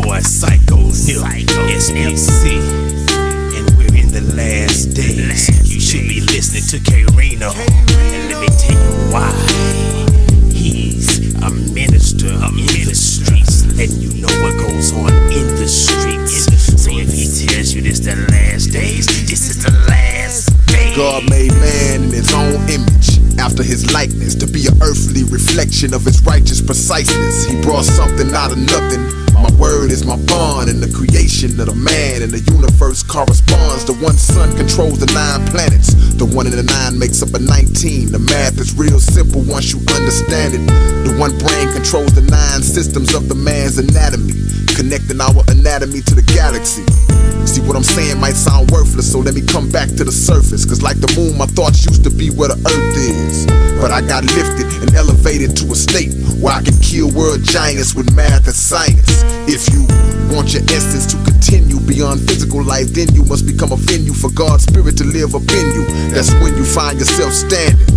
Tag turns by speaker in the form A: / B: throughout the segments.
A: boy Psycho Nip, SPC, and we're in the last days. You should be listening to K-Rino, and let me tell you why. He's a minister in the streets, letting you know what goes on in the streets. So if he tells you this the last days, this is the last days.
B: God made man in his own image, after his likeness, to be an earthly reflection of his righteous preciseness. He brought something out of nothing. My word is my bond, and the creation of the man and the universe corresponds. The one sun controls the 9 planets. The 1 and the 9 makes up a 19. The math is real simple once you understand it. The one brain controls the 9 systems of the man's anatomy, connecting our anatomy to the galaxy. See, what I'm saying might sound worthless, so let me come back to the surface. Cause like the moon, my thoughts used to be where the earth is, but I got lifted and elevated to a state where I can kill world giants with math and science. If you want your essence to continue beyond physical life, then you must become a venue for God's spirit to live up in you. That's when you find yourself standing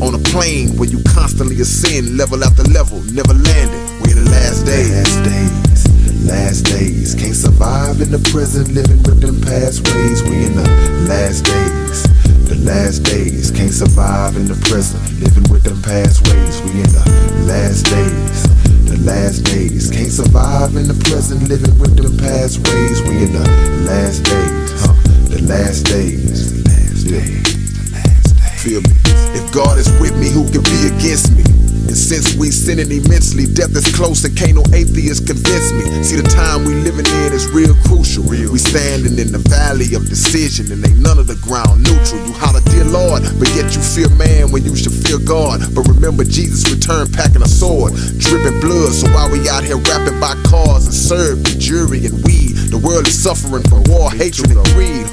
B: on a plane where you constantly ascend, level after level, never landing. We're in the last days.
C: Last days, can't survive in the present, living with them past ways. We in the last days. The last days, can't survive in the present, living with them past ways. We in the last days. The last days, can't survive in the present, living with them past ways. We in the last days, the last days, the last days, the last days.
B: Feel me? If God is with me, who can be against me? And since we sinning immensely, death is close and can't no atheist convince me. See, the time we living in is real crucial. We standing in the valley of decision, and ain't none of the ground neutral. You holler, dear Lord, but yet you fear man when you should fear God. But remember, Jesus returned packing a sword, dripping blood. So while we out here rapping by cars and serve the jury and weed, the world is suffering from war, hatred, and greed,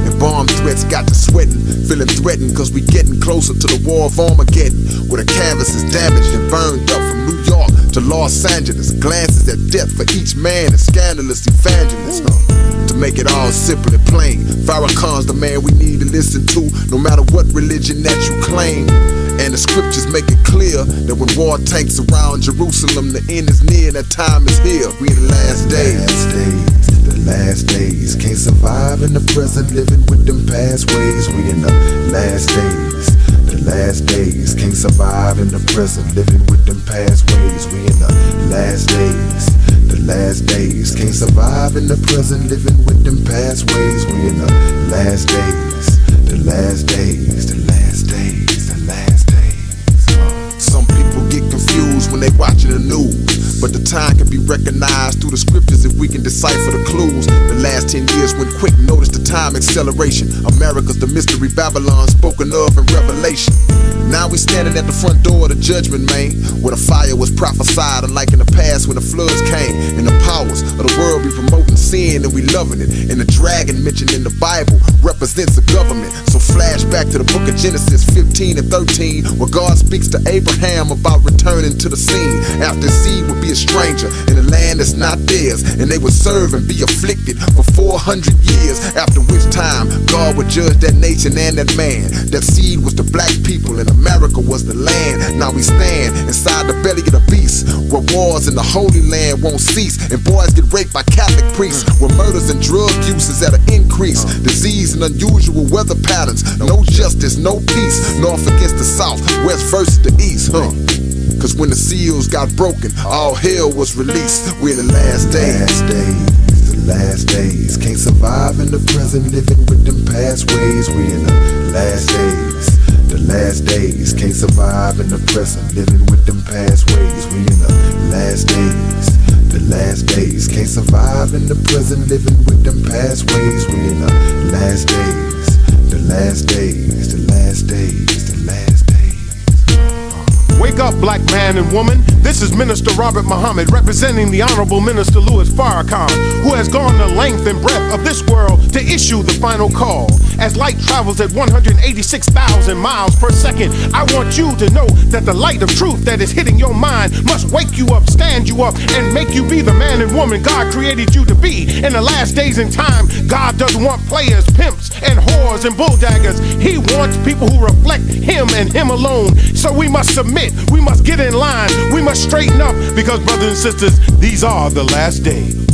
B: And bomb threats got to sweating, feeling threatened, cause we getting closer to the war of Armageddon, where the canvas is damaged and burned up from New York to Los Angeles. Glances at death for each man and scandalous evangelists, To make it all simple and plain, Farrakhan's the man we need to listen to, no matter what religion that you claim. And the scriptures make it clear that when war tanks surround Jerusalem, the end is near, that time is here. We in the last days.
C: The last days, can't survive in the present, living with them past ways. We in the last days. The last days, can't survive in the present, living with them past ways. We in the last days. The last days, can't survive in the present, living with them past ways. We in the last days. The last days, the last days, the last days.
B: Some people get confused when they watching the news, but the time can be recognized through the scriptures if we can decipher the clues. The last 10 years went quick, notice the time acceleration. America's the mystery Babylon spoken of in Revelation. Now we standing at the front door of the judgment, man, where the fire was prophesied, unlike in the past when the floods came. And the powers of the world be promoting sin and we loving it. And the dragon mentioned in the Bible represents the government. So flash back to the book of Genesis 15 and 13, where God speaks to Abraham about returning to the scene. After seed would be a stranger in a land that's not theirs, and they would serve and be afflicted for 400 years, after which time God would judge that nation and that man. That seed was the black people and America was the land. Now we stand inside the belly of the beast, where wars in the Holy Land won't cease, and boys get raped by Catholic priests, where murders and drug use is at an increase, disease and unusual weather patterns, no justice, no peace, north against the south, west versus the east, Cause when the seals got broken, all hell was released. We're in the last days.
C: The last days, can't survive in the present, living with them past ways. We in the last days. The last days, can't survive in the present, living with them past ways. We in the last days. The last days, can't survive in the present, living with them past ways. We in the last days. The last days, the last days, the last days.
D: Wake up, black man and woman. This is Minister Robert Muhammad, representing the Honorable Minister Louis Farrakhan, who has gone the length and breadth of this world to issue the final call. As light travels at 186,000 miles per second, I want you to know that the light of truth that is hitting your mind must wake you up, stand you up, and make you be the man and woman God created you to be. In the last days and time, God doesn't want players, pimps, and whores and bulldaggers. He wants people who reflect Him and Him alone. So we must submit, we must get in line, we must straighten up, because brothers and sisters, these are the last days.